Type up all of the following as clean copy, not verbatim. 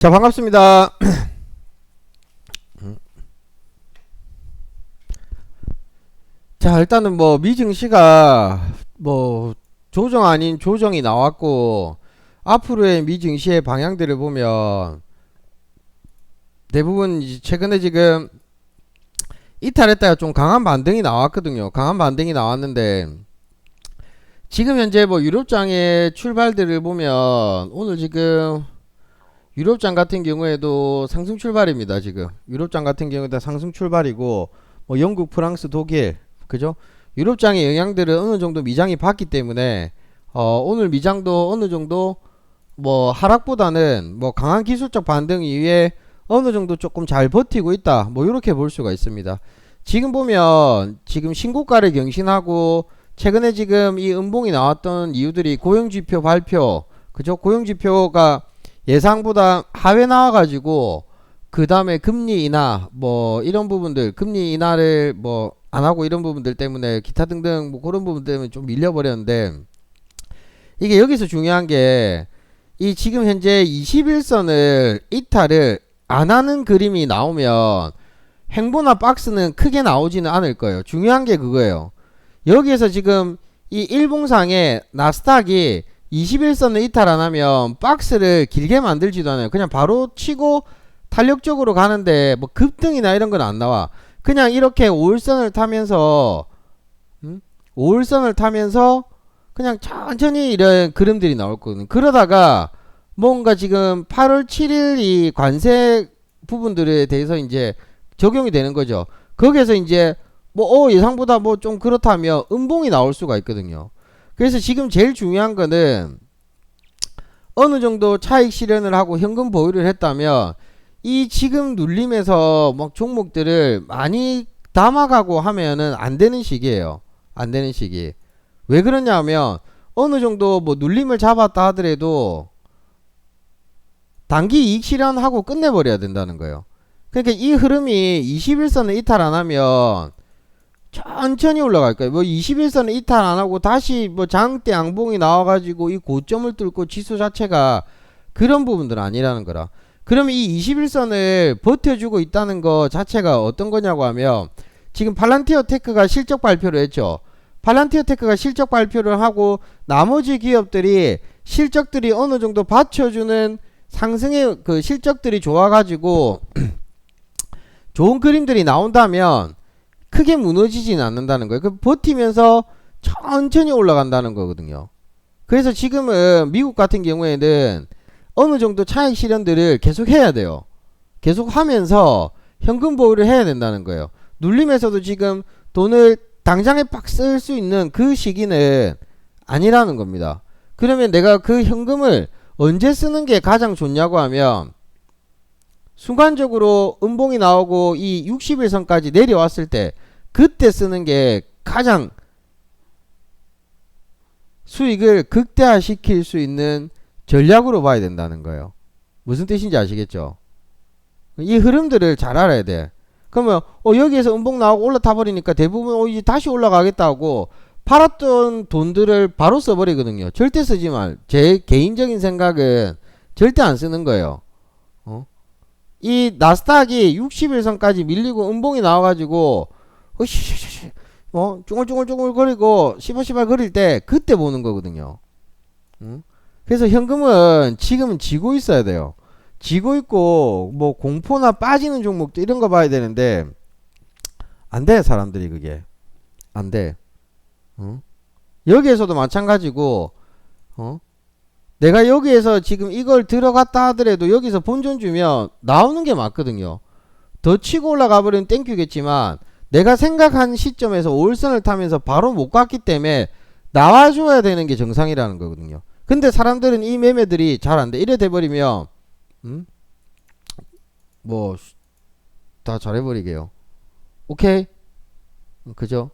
자, 반갑습니다. 자, 일단은 뭐 미증시가 뭐 조정 아닌 조정이 나왔고, 앞으로의 미증시의 방향들을 보면 대부분 이제 최근에 지금 이탈했다가 좀 강한 반등이 나왔거든요. 강한 반등이 나왔는데, 지금 현재 뭐 유럽장의 출발들을 보면 오늘 지금 유럽장 같은 경우에도 상승 출발입니다. 지금 유럽장 같은 경우에도 상승 출발이고, 뭐 영국, 프랑스, 독일, 그죠? 유럽장의 영향들을 어느 정도 미장이 받기 때문에 오늘 미장도 어느 정도 뭐 하락보다는 뭐 강한 기술적 반등 이후에 어느 정도 조금 잘 버티고 있다, 뭐 이렇게 볼 수가 있습니다. 지금 보면 지금 신고가를 경신하고, 최근에 지금 이 음봉이 나왔던 이유들이 고용지표 발표, 그죠? 고용지표가 예상보다 하회 나와가지고, 그 다음에 금리 인하 뭐 이런 부분들, 금리 인하를 뭐 안하고 이런 부분들 때문에 기타 등등 뭐 그런 부분 때문에 좀 밀려버렸는데, 이게 여기서 중요한 게 이 지금 현재 21선을 이탈을 안하는 그림이 나오면 행보나 박스는 크게 나오지는 않을 거예요. 중요한 게 그거예요. 여기에서 지금 이 일봉상에 나스닥이 21선을 이탈 안하면 박스를 길게 만들지도 않아요. 그냥 바로 치고 탄력적으로 가는데 뭐 급등이나 이런 건 안 나와. 그냥 이렇게 5일선을 타면서 5일선을 타면서 그냥 천천히 이런 그림들이 나올 거거든요. 그러다가 뭔가 지금 8월 7일 이 관세 부분들에 대해서 이제 적용이 되는 거죠. 거기에서 이제 뭐 예상보다 뭐 좀 그렇다면 음봉이 나올 수가 있거든요. 그래서 지금 제일 중요한 거는 어느 정도 차익 실현을 하고 현금 보유를 했다면 이 지금 눌림에서 막 종목들을 많이 담아가고 하면은 안 되는 시기예요. 안 되는 시기. 왜 그러냐 하면 어느 정도 뭐 눌림을 잡았다 하더라도 단기 이익 실현하고 끝내버려야 된다는 거예요. 그러니까 이 흐름이 21선을 이탈 안 하면 천천히 올라갈 거예요. 뭐 21선을 이탈 안 하고 다시 뭐 장대 양봉이 나와가지고 이 고점을 뚫고 지수 자체가 그런 부분들은 아니라는 거라. 그러면 이 21선을 버텨주고 있다는 거 자체가 어떤 거냐고 하면, 지금 팔란티어 테크가 실적 발표를 했죠. 팔란티어 테크가 실적 발표를 하고 나머지 기업들이 실적들이 어느 정도 받쳐주는 상승의 그 실적들이 좋아가지고 좋은 그림들이 나온다면 크게 무너지진 않는다는 거예요. 그 버티면서 천천히 올라간다는 거거든요. 그래서 지금은 미국 같은 경우에는 어느 정도 차익 실현들을 계속 해야 돼요. 계속 하면서 현금 보유를 해야 된다는 거예요. 눌림에서도 지금 돈을 당장에 팍 쓸 수 있는 그 시기는 아니라는 겁니다. 그러면 내가 그 현금을 언제 쓰는 게 가장 좋냐고 하면, 순간적으로 음봉이 나오고 이 60일선까지 내려왔을 때 그때 쓰는 게 가장 수익을 극대화시킬 수 있는 전략으로 봐야 된다는 거예요. 무슨 뜻인지 아시겠죠? 이 흐름들을 잘 알아야 돼. 그러면 여기에서 음봉 나오고 올라타 버리니까 대부분 이제 다시 올라가겠다고 팔았던 돈들을 바로 써버리거든요. 절대 쓰지 말. 제 개인적인 생각은 절대 안 쓰는 거예요. 이 나스닥이 60일선까지 밀리고 음봉이 나와가지고 쭈글쭈글쭈글 거리고 시발시발 거릴 때 그때 보는 거거든요. 그래서 현금은 지금은 지고 있어야 돼요. 지고 있고 뭐 공포나 빠지는 종목도 이런 거 봐야 되는데 안 돼. 사람들이 그게 안 돼. 여기에서도 마찬가지고 내가 여기에서 지금 이걸 들어갔다 하더라도 여기서 본전 주면 나오는 게 맞거든요. 더 치고 올라가 버리면 땡큐겠지만 내가 생각한 시점에서 5일선을 타면서 바로 못 갔기 때문에 나와줘야 되는 게 정상이라는 거거든요. 근데 사람들은 이 매매들이 잘 안 돼. 이래 돼버리면 뭐 다 잘해버리게요. 오케이? 그죠?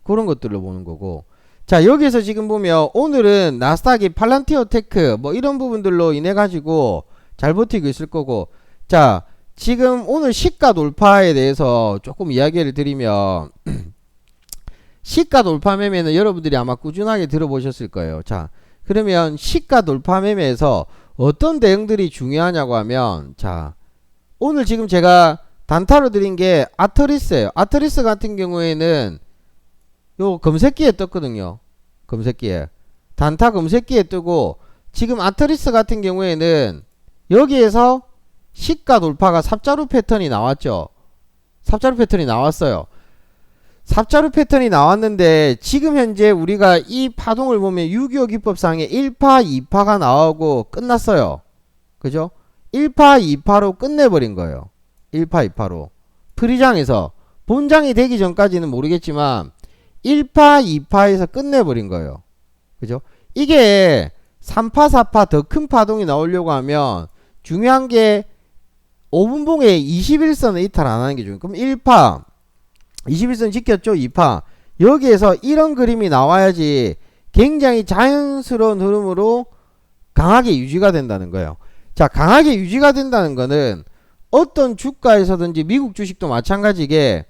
그런 것들로 보는 거고. 자, 여기서 지금 보면 오늘은 나스닥이 팔란티어 테크 뭐 이런 부분들로 인해 가지고 잘 버티고 있을 거고. 자, 지금 오늘 시가 돌파에 대해서 조금 이야기를 드리면 시가 돌파 매매는 여러분들이 아마 꾸준하게 들어보셨을 거예요. 자, 그러면 시가 돌파 매매에서 어떤 대응들이 중요하냐고 하면, 자, 오늘 지금 제가 단타로 드린 게 아트리스예요. 아트리스 같은 경우에는 요 검색기에 떴거든요. 검색기에. 단타 검색기에 뜨고, 지금 아트리스 같은 경우에는 여기에서 시가 돌파가 삽자루 패턴이 나왔죠. 삽자루 패턴이 나왔어요. 삽자루 패턴이 나왔는데 지금 현재 우리가 이 파동을 보면 625 기법상에 1파, 2파가 나오고 끝났어요. 그죠? 1파, 2파로 끝내버린 거예요. 1파, 2파로. 프리장에서 본장이 되기 전까지는 모르겠지만 1파, 2파에서 끝내버린 거예요. 그죠? 이게 3파, 4파 더 큰 파동이 나오려고 하면 중요한 게 5분봉에 21선을 이탈 안 하는 게 중요해요. 그럼 1파 21선 지켰죠. 2파 여기에서 이런 그림이 나와야지 굉장히 자연스러운 흐름으로 강하게 유지가 된다는 거예요. 자, 강하게 유지가 된다는 거는 어떤 주가에서든지 미국 주식도 마찬가지게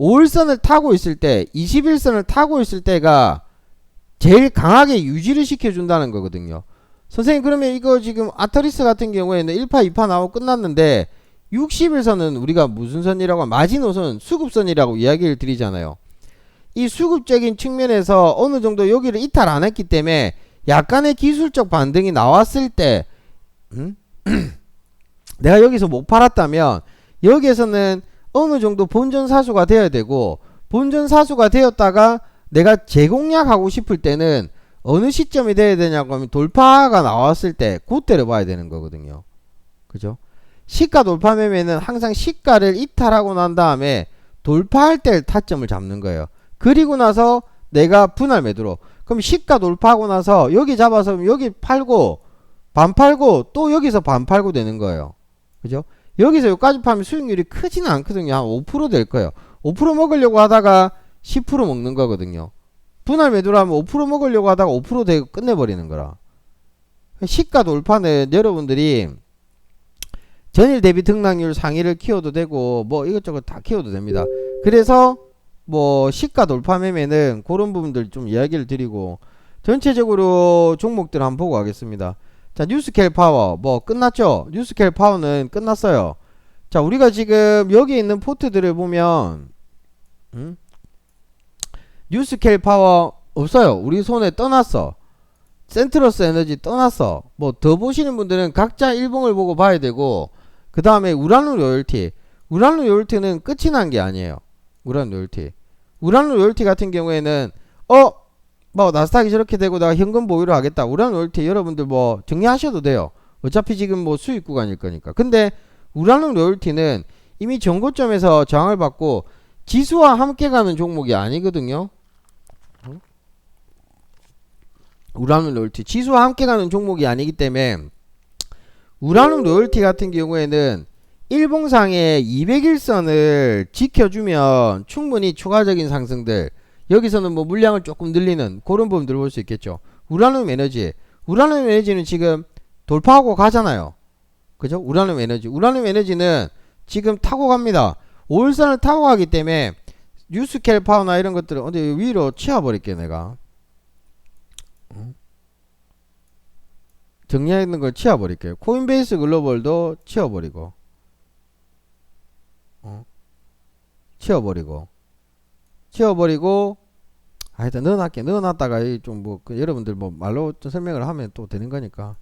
5일선을 타고 있을 때 21선을 타고 있을 때가 제일 강하게 유지를 시켜준다는 거거든요. 선생님 그러면 이거 지금 아트리스 같은 경우에는 1파 2파 나오고 끝났는데 60일선은 우리가 무슨 선이라고 마지노선 수급선이라고 이야기를 드리잖아요. 이 수급적인 측면에서 어느 정도 여기를 이탈 안 했기 때문에 약간의 기술적 반등이 나왔을 때 내가 여기서 못 팔았다면 여기에서는 어느 정도 본전 사수가 되어야 되고 본전 사수가 되었다가 내가 재공략하고 싶을 때는 어느 시점이 돼야 되냐고 하면 돌파가 나왔을 때 그때를 봐야 되는 거거든요. 그죠? 시가 돌파 매매는 항상 시가를 이탈하고 난 다음에 돌파할 때 타점을 잡는 거예요. 그리고 나서 내가 분할 매도로 그럼 시가 돌파하고 나서 여기 잡아서 여기 팔고 반 팔고 또 여기서 반 팔고 되는 거예요. 그죠? 여기서 여기까지 파면 수익률이 크지는 않거든요. 한 5% 될 거예요. 5% 먹으려고 하다가 10% 먹는 거거든요. 분할 매도를 하면 5% 먹으려고 하다가 5% 되고 끝내버리는 거라. 시가 돌파는 여러분들이 전일 대비 등락률 상위를 키워도 되고 뭐 이것저것 다 키워도 됩니다. 그래서 뭐 시가 돌파 매매는 그런 부분들 좀 이야기를 드리고 전체적으로 종목들 한번 보고 가겠습니다. 자, 뉴스케일 파워 뭐 끝났죠? 뉴스케일 파워는 끝났어요. 자, 우리가 지금 여기 있는 포트들을 보면 뉴스케일 파워 없어요. 우리 손에 떠났어. 센트러스 에너지 떠났어. 뭐 더 보시는 분들은 각자 일봉을 보고 봐야 되고 그 다음에 우라노 로열티. 우라노 로열티는 끝이 난 게 아니에요. 우라노 로열티. 우라노 로열티 같은 경우에는 뭐 나스닥이 저렇게 되고 내가 현금 보유를 하겠다. 우라노 로열티 여러분들 뭐 정리하셔도 돼요. 어차피 지금 뭐 수익 구간일 거니까. 근데 우라노 로열티는 이미 전고점에서 저항을 받고 지수와 함께 가는 종목이 아니거든요. 우라노 로열티 지수와 함께 가는 종목이 아니기 때문에 우라노 로열티 같은 경우에는 일봉상의 200일선을 지켜주면 충분히 추가적인 상승들 여기서는 뭐 물량을 조금 늘리는 그런 부분들을 볼 수 있겠죠. 우라늄 에너지 우라늄 에너지는 지금 돌파하고 가잖아요. 그죠? 우라늄 에너지 우라늄 에너지는 지금 타고 갑니다. 5일선을 타고 가기 때문에 뉴스케일 파워나 이런 것들은 어디 위로 치워버릴게 내가. 정리하는 걸 치워버릴게요. 코인베이스 글로벌도 치워버리고 치워버리고 하여튼 넣어놨다가 좀 뭐 여러분들 뭐 말로 좀 설명을 하면 또 되는 거니까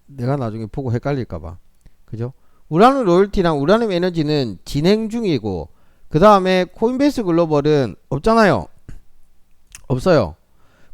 내가 나중에 보고 헷갈릴까봐. 그죠? 우라늄 로열티랑 우라늄 에너지는 진행 중이고 그 다음에 코인베이스 글로벌은 없잖아요. 없어요.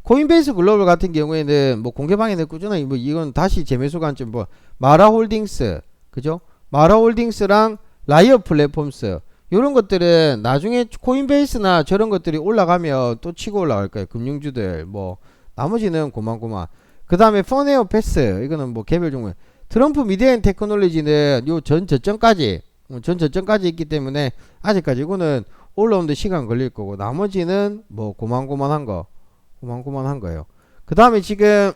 코인베이스 글로벌 같은 경우에는 뭐 공개방에는 꾸준히 뭐 이건 다시 재매수 관점 뭐 마라홀딩스 그죠? 마라홀딩스랑 라이어 플랫폼스 요런 것들은 나중에 코인베이스나 저런 것들이 올라가면 또 치고 올라갈 거예요. 금융주들 뭐 나머지는 고만고만. 그 다음에 펀에어 패스 이거는 뭐 개별 종목. 트럼프 미디어앤 테크놀로지는 요 전 저점까지 있기 때문에 아직까지 이거는 올라오는데 시간 걸릴 거고 나머지는 뭐 고만고만한 거예요. 그 다음에 지금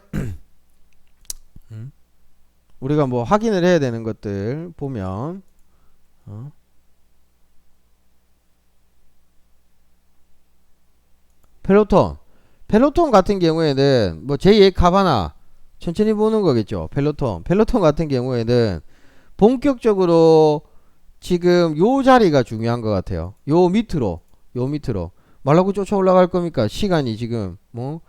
우리가 뭐 확인을 해야 되는 것들 보면 펠로톤 같은 경우에는 뭐 제2의 카바나 천천히 보는 거겠죠. 펠로톤 같은 경우에는 본격적으로 지금 요 자리가 중요한 것 같아요. 요 밑으로 말라고 쫓아 올라갈 겁니까? 시간이 지금 뭐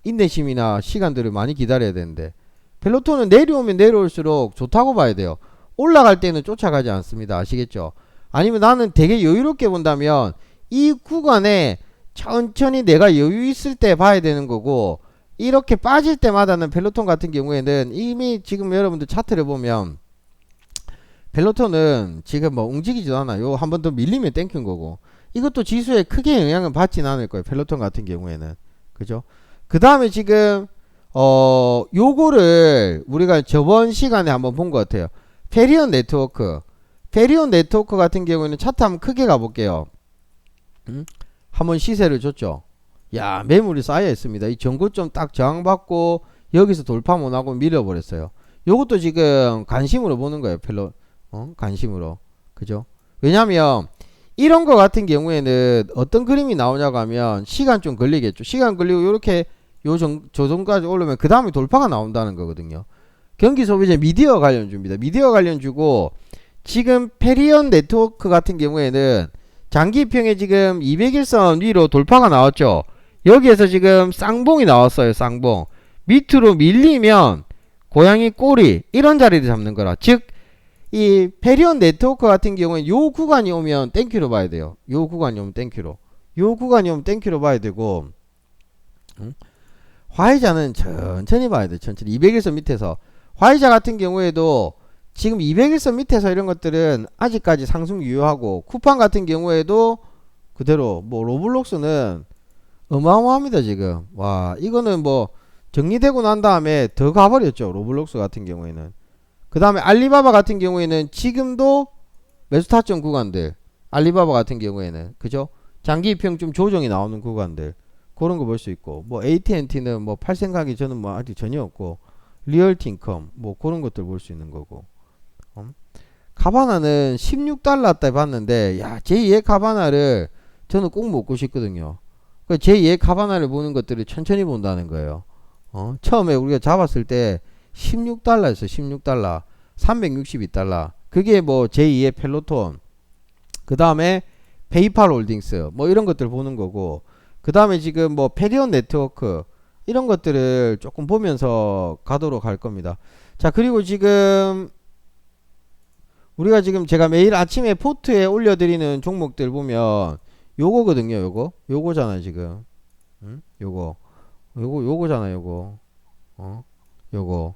인내심이나 시간들을 많이 기다려야 되는데, 펠로톤은 내려오면 내려올수록 좋다고 봐야 돼요. 올라갈 때는 쫓아가지 않습니다. 아시겠죠? 아니면 나는 되게 여유롭게 본다면 이 구간에 천천히 내가 여유 있을 때 봐야 되는 거고, 이렇게 빠질 때마다는 펠로톤 같은 경우에는 이미 지금 여러분들 차트를 보면 펠로톤은 지금 뭐 움직이지도 않아요. 한 번 더 밀리면 땡큐인 거고, 이것도 지수에 크게 영향을 받진 않을 거예요. 펠로톤 같은 경우에는. 그죠? 그 다음에 지금 요거를 우리가 저번 시간에 한번 본 것 같아요. 페리온 네트워크 같은 경우에는 차트 한번 크게 가볼게요. 한번 시세를 줬죠. 야, 매물이 쌓여 있습니다. 이 전고점 딱 저항받고 여기서 돌파 못하고 밀어버렸어요. 요것도 지금 관심으로 보는 거예요. 관심으로. 그죠? 왜냐면 이런 거 같은 경우에는 어떤 그림이 나오냐고 하면 시간 좀 걸리겠죠. 시간 걸리고 요렇게 조정까지 오르면 그 다음에 돌파가 나온다는 거거든요. 경기소비재 미디어 관련주입니다. 미디어 관련주고, 지금 페리온 네트워크 같은 경우에는 장기평에 지금 200일선 위로 돌파가 나왔죠. 여기에서 지금 쌍봉이 나왔어요. 쌍봉 밑으로 밀리면 고양이 꼬리 이런 자리를 잡는 거라. 즉 이 페리온 네트워크 같은 경우에 요 구간이 오면 땡큐로 봐야 돼요. 요 구간이 오면 땡큐로 봐야 되고, 화이자는 천천히 봐야 돼. 천천히 200일선 밑에서. 화이자 같은 경우에도 지금 200일선 밑에서 이런 것들은 아직까지 상승 유효하고, 쿠팡 같은 경우에도 그대로. 뭐 로블록스는 어마어마합니다 지금. 와, 이거는 뭐 정리되고 난 다음에 더 가버렸죠. 로블록스 같은 경우에는. 그 다음에 알리바바 같은 경우에는 지금도 매수 타점 구간들, 알리바바 같은 경우에는 그죠? 장기평 좀 조정이 나오는 구간들, 그런 거 볼 수 있고, 뭐 AT&T는 뭐 팔 생각이 저는 뭐 아직 전혀 없고, 리얼티인컴 뭐 그런 것들 볼 수 있는 거고. 가바나는 16달러 때 봤는데, 야, 제2의 가바나를 저는 꼭 먹고 싶거든요. 그 제2의 가바나를 보는 것들을 천천히 본다는 거예요. 처음에 우리가 잡았을 때 16달러였어. 16달러 362달러. 그게 뭐 제2의 펠로톤, 그 다음에 페이팔 홀딩스 뭐 이런 것들 보는 거고, 그 다음에 지금 뭐 페리온 네트워크 이런 것들을 조금 보면서 가도록 할 겁니다. 자, 그리고 지금 우리가 지금 제가 매일 아침에 포트에 올려드리는 종목들 보면 요거거든요. 요거잖아요 지금. 요거잖아요. 요거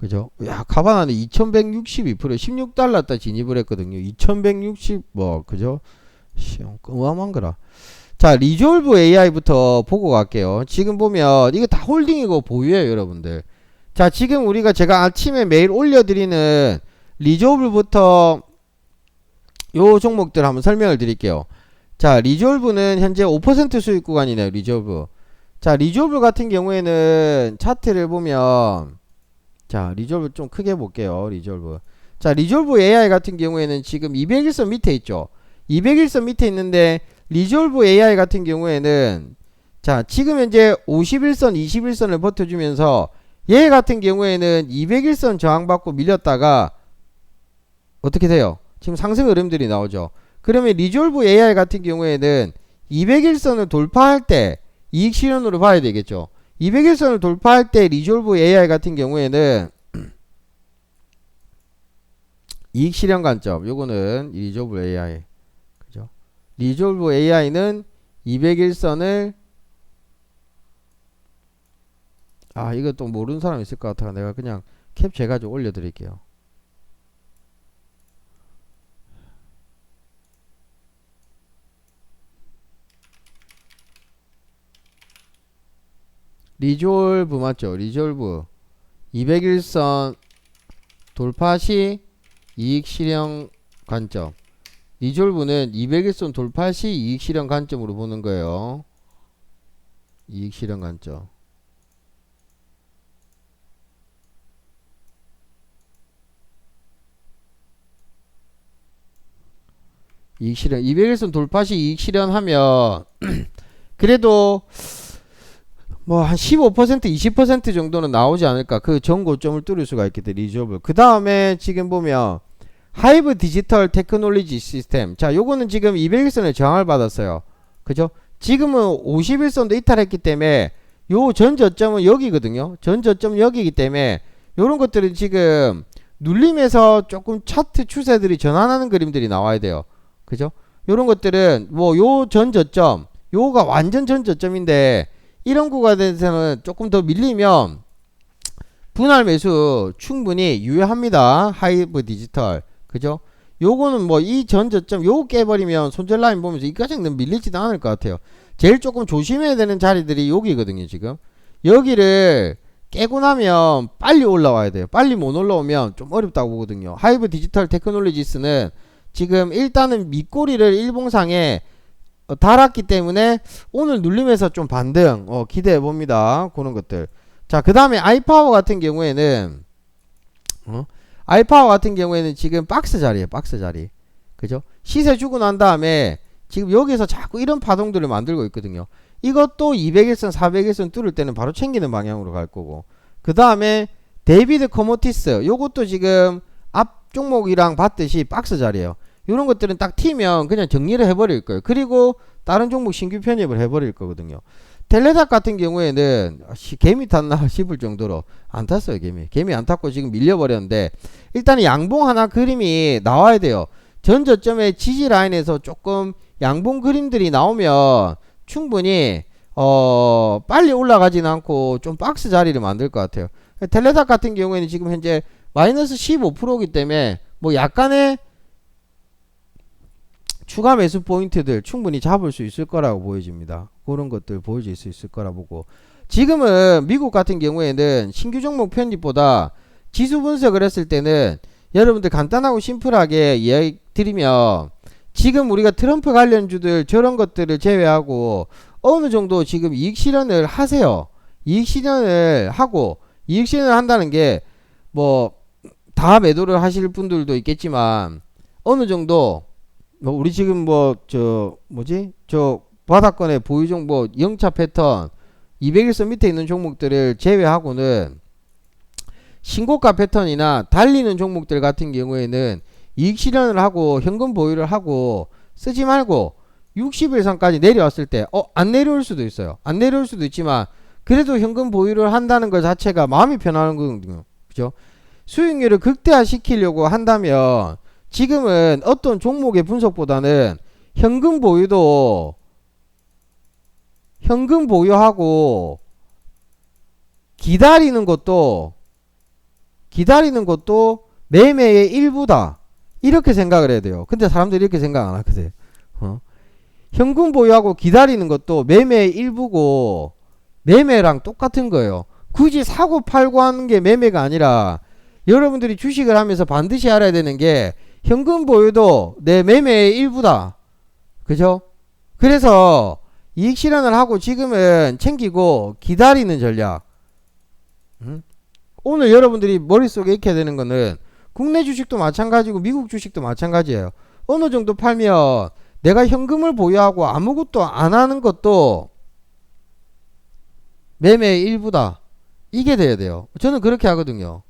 그죠? 야, 가바나는 2162% 16달러 때 진입을 했거든요. 2160 뭐 그죠? 어마어마한 거라. 자, 리졸브 AI부터 보고 갈게요. 지금 보면 이게 다 홀딩이고 보유예요, 여러분들. 자, 지금 우리가 제가 아침에 매일 올려드리는 리졸브부터 요 종목들 한번 설명을 드릴게요. 자, 리졸브는 현재 5% 수익 구간이네요. 리졸브. 자, 리졸브 같은 경우에는 차트를 보면, 자, 리졸브 좀 크게 볼게요. 리졸브. 자, 리졸브 AI 같은 경우에는 지금 200일선 밑에 있죠. 200일선 밑에 있는데, 리졸브 AI 같은 경우에는, 자, 지금 현재 51선, 21선을 버텨주면서, 얘 같은 경우에는 200일선 저항받고 밀렸다가 어떻게 돼요? 지금 상승 흐름들이 나오죠. 그러면 리졸브 AI 같은 경우에는 200일선을 돌파할 때 이익 실현으로 봐야 되겠죠. 200일선을 돌파할 때 리졸브 AI 같은 경우에는 이익 실현 관점, 요거는 리졸브 AI, 그죠? 리졸브 AI는 200일선을, 아, 이거 또 모르는 사람 있을 것 같아. 내가 그냥 캡처해가지고 올려드릴게요. 리졸브 맞죠? 리졸브 200일선 돌파 시 이익 실현 관점. 리졸브는 200일선 돌파 시 이익 실현 관점으로 보는 거예요. 이익 실현 관점. 이익 실현 200일선 돌파 시 이익 실현하면 그래도 뭐 한 15% 20% 정도는 나오지 않을까. 그 전 고점을 뚫을 수가 있기 때문에 리저블. 그 다음에 지금 보면 하이브 디지털 테크놀로지 시스템. 자, 요거는 지금 200일선에 저항을 받았어요. 그죠? 지금은 51선도 이탈했기 때문에 요 전 저점은 여기거든요. 전 저점 여기이기 때문에 요런 것들은 지금 눌림에서 조금 차트 추세들이 전환하는 그림들이 나와야 돼요. 그죠? 요런 것들은 뭐 요 전 저점, 요가 완전 전 저점인데 이런 구간에서는 조금 더 밀리면 분할 매수 충분히 유효합니다. 하이브 디지털. 그죠? 요거는 뭐 이 전 저점 요거 깨버리면 손절 라인 보면서 이까지는 밀리지도 않을 것 같아요. 제일 조금 조심해야 되는 자리들이 여기거든요. 지금 여기를 깨고 나면 빨리 올라와야 돼요. 빨리 못 올라오면 좀 어렵다고 보거든요. 하이브 디지털 테크놀로지스는 지금 일단은 밑꼬리를 일봉상에 달았기 때문에 오늘 눌림에서 좀 반등 기대해 봅니다. 그런 것들. 자, 그 다음에 아이파워 같은 경우에는 아이파워 같은 경우에는 지금 박스 자리에요. 박스 자리. 그죠? 시세 주고 난 다음에 지금 여기서 자꾸 이런 파동들을 만들고 있거든요. 이것도 200일선 400일선 뚫을 때는 바로 챙기는 방향으로 갈 거고, 그 다음에 데이비드 커모티스 요것도 지금 앞 종목이랑 봤듯이 박스 자리에요. 이런 것들은 딱 튀면 그냥 정리를 해버릴 거예요. 그리고 다른 종목 신규 편입을 해버릴 거거든요. 텔레닥 같은 경우에는 개미 탔나 싶을 정도로 안 탔어요. 개미 안 탔고 지금 밀려버렸는데 일단 양봉 하나 그림이 나와야 돼요. 전 저점의 지지 라인에서 조금 양봉 그림들이 나오면 충분히 빨리 올라가지는 않고 좀 박스 자리를 만들 것 같아요. 텔레닥 같은 경우에는 지금 현재 마이너스 15%이기 때문에 뭐 약간의 추가 매수 포인트들 충분히 잡을 수 있을 거라고 보여집니다. 그런 것들 보여질 수 있을 거라 보고, 지금은 미국 같은 경우에는 신규 종목 편입보다 지수 분석을 했을 때는 여러분들 간단하고 심플하게 이야기 드리면 지금 우리가 트럼프 관련주들 저런 것들을 제외하고 어느 정도 지금 이익 실현을 하세요. 이익 실현을 하고, 이익 실현을 한다는 게 뭐 다 매도를 하실 분들도 있겠지만 어느 정도 뭐 우리 지금 뭐 저 뭐지 저 바닥권의 보유 종목 영차 패턴 200일선 밑에 있는 종목들을 제외하고는 신고가 패턴이나 달리는 종목들 같은 경우에는 이익 실현을 하고 현금 보유를 하고 쓰지 말고 60일선까지 내려왔을 때 안 내려올 수도 있어요. 안 내려올 수도 있지만 그래도 현금 보유를 한다는 것 자체가 마음이 편하는 거거든요. 그죠? 수익률을 극대화시키려고 한다면 지금은 어떤 종목의 분석보다는 현금 보유하고 기다리는 것도 매매의 일부다, 이렇게 생각을 해야 돼요. 근데 사람들이 이렇게 생각 안 하거든. 현금 보유하고 기다리는 것도 매매의 일부고 매매랑 똑같은 거예요. 굳이 사고 팔고 하는 게 매매가 아니라 여러분들이 주식을 하면서 반드시 알아야 되는 게 현금 보유도 내 매매의 일부다. 그죠? 그래서 이익 실현을 하고 지금은 챙기고 기다리는 전략. 오늘 여러분들이 머릿속에 익혀야 되는 거는 국내 주식도 마찬가지고 미국 주식도 마찬가지예요. 어느 정도 팔면 내가 현금을 보유하고 아무것도 안 하는 것도 매매의 일부다. 이게 돼야 돼요. 저는 그렇게 하거든요.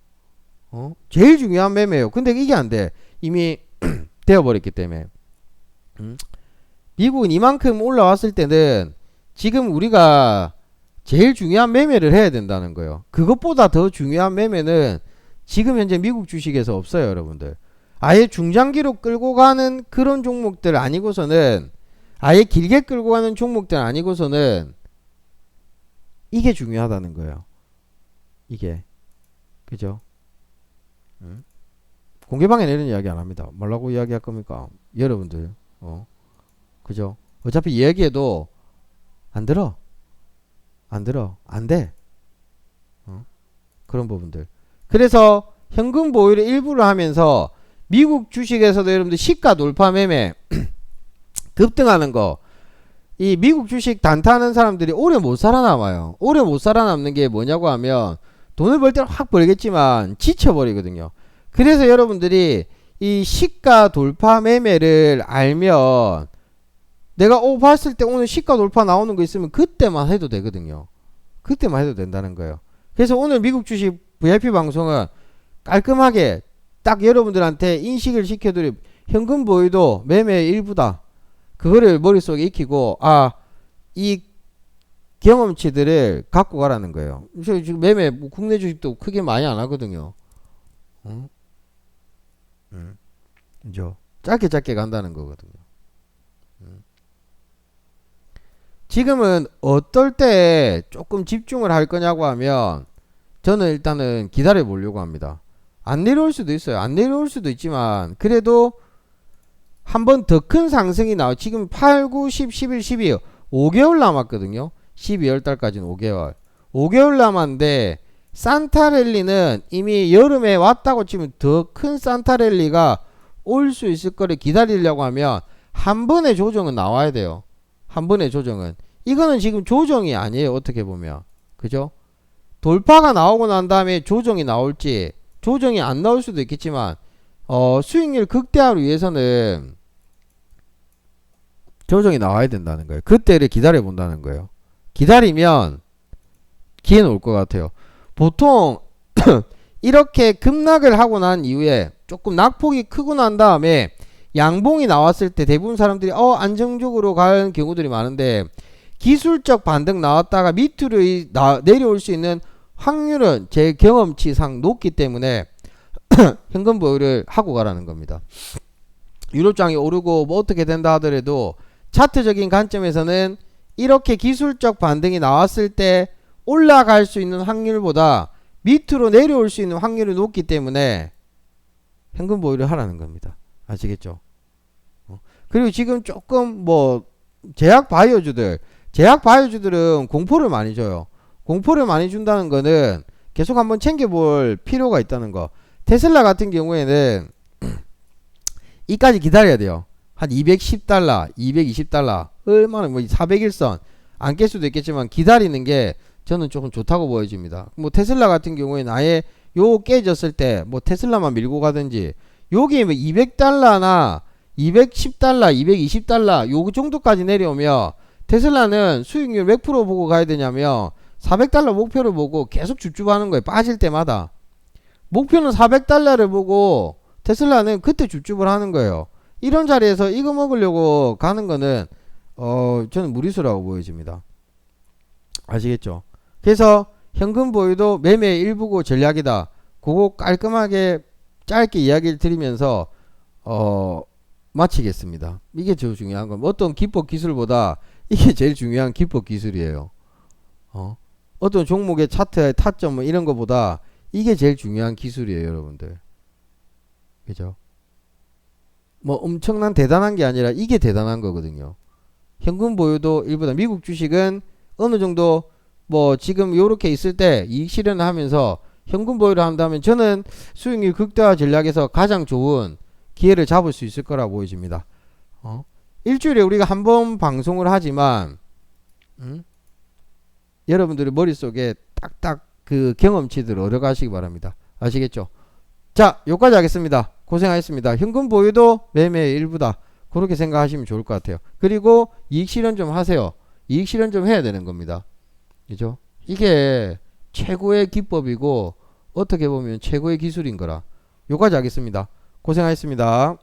제일 중요한 매매예요. 근데 이게 안 돼. 이미 되어버렸기 때문에. 미국은 이만큼 올라왔을 때는 지금 우리가 제일 중요한 매매를 해야 된다는 거예요. 그것보다 더 중요한 매매는 지금 현재 미국 주식에서 없어요, 여러분들. 아예 중장기로 끌고 가는 그런 종목들 아니고서는, 아예 길게 끌고 가는 종목들 아니고서는 이게 중요하다는 거예요. 이게. 그죠? 공개방에 내는 이야기 안 합니다. 뭐라고 이야기할 겁니까? 여러분들. 그죠? 어차피 이야기해도 안 들어. 안 돼. 그런 부분들. 그래서 현금 보유를 일부를 하면서 미국 주식에서도 여러분들 시가 돌파 매매 급등하는 거, 이 미국 주식 단타하는 사람들이 오래 못 살아남아요. 오래 못 살아남는 게 뭐냐고 하면 돈을 벌 때는 확 벌겠지만 지쳐버리거든요. 그래서 여러분들이 이 시가 돌파 매매를 알면 내가 봤을 때 오늘 시가 돌파 나오는 거 있으면 그때만 해도 되거든요. 그때만 해도 된다는 거예요. 그래서 오늘 미국 주식 VIP 방송은 깔끔하게 딱 여러분들한테 인식을 시켜드릴 현금 보유도 매매의 일부다. 그거를 머릿속에 익히고 이 경험치들을 갖고 가라는 거예요. 저 지금 매매 뭐 국내 주식도 크게 많이 안 하거든요. 응? 그죠? 짧게 간다는 거거든요. 지금은 어떨 때 조금 집중을 할 거냐고 하면 저는 일단은 기다려 보려고 합니다. 안 내려올 수도 있어요. 안 내려올 수도 있지만 그래도 한 번 더 큰 상승이 지금 8, 9, 10, 11, 12 5개월 남았거든요. 12월 달까지는 5개월. 5개월 남았는데 산타랠리는 이미 여름에 왔다고 치면 더 큰 산타랠리가 올 수 있을 거를 기다리려고 하면 한 번의 조정은 나와야 돼요. 한 번의 조정은. 이거는 지금 조정이 아니에요. 어떻게 보면. 그죠? 돌파가 나오고 난 다음에 조정이 나올지 조정이 안 나올 수도 있겠지만 수익률 극대화를 위해서는 조정이 나와야 된다는 거예요. 그때를 기다려 본다는 거예요. 기다리면 기회는 올 것 같아요. 보통 이렇게 급락을 하고 난 이후에 조금 낙폭이 크고 난 다음에 양봉이 나왔을 때 대부분 사람들이 안정적으로 가는 경우들이 많은데 기술적 반등 나왔다가 밑으로 내려올 수 있는 확률은 제 경험치상 높기 때문에 현금 보유를 하고 가라는 겁니다. 유로장이 오르고 뭐 어떻게 된다 하더라도 차트적인 관점에서는 이렇게 기술적 반등이 나왔을 때 올라갈 수 있는 확률보다 밑으로 내려올 수 있는 확률이 높기 때문에 현금 보유를 하라는 겁니다. 아시겠죠? 그리고 지금 조금 뭐 제약 바이오주들은 공포를 많이 줘요. 공포를 많이 준다는 거는 계속 한번 챙겨볼 필요가 있다는 거. 테슬라 같은 경우에는 이까지 기다려야 돼요. 한 210달러, 220달러, 얼마나 뭐 401선 안 깰 수도 있겠지만 기다리는 게 저는 조금 좋다고 보여집니다. 뭐 테슬라 같은 경우에는 아예 요 깨졌을 때 뭐 테슬라만 밀고 가든지 여기 뭐 200달러나 210달러, 220달러 요 정도까지 내려오면 테슬라는 수익률 몇 프로 보고 가야 되냐면 400달러 목표를 보고 계속 줍줍하는 거예요. 빠질 때마다. 목표는 400달러를 보고 테슬라는 그때 줍줍을 하는 거예요. 이런 자리에서 이거 먹으려고 가는 거는 저는 무리수라고 보여집니다. 아시겠죠? 그래서 현금 보유도 매매의 일부고 전략이다. 그거 깔끔하게 짧게 이야기를 드리면서 마치겠습니다. 이게 제일 중요한 건 어떤 기법 기술보다 이게 제일 중요한 기법 기술이에요. 어떤 종목의 차트의 타점 뭐 이런 거보다 이게 제일 중요한 기술이에요, 여러분들. 그죠? 뭐 엄청난 대단한 게 아니라 이게 대단한 거거든요. 현금 보유도 일부다. 미국 주식은 어느 정도 뭐 지금 요렇게 있을 때 이익 실현을 하면서 현금 보유를 한다면 저는 수익률 극대화 전략에서 가장 좋은 기회를 잡을 수 있을 거라고 보여집니다. 일주일에 우리가 한 번 방송을 하지만 여러분들의 머릿속에 딱딱 그 경험치들을 얻어가시기 바랍니다. 아시겠죠? 자, 여기까지 하겠습니다. 고생하셨습니다. 현금 보유도 매매의 일부다. 그렇게 생각하시면 좋을 것 같아요. 그리고 이익 실현 좀 하세요. 이익 실현 좀 해야 되는 겁니다. 그죠? 이게 최고의 기법이고 어떻게 보면 최고의 기술인 거라. 여기까지 하겠습니다. 고생하셨습니다.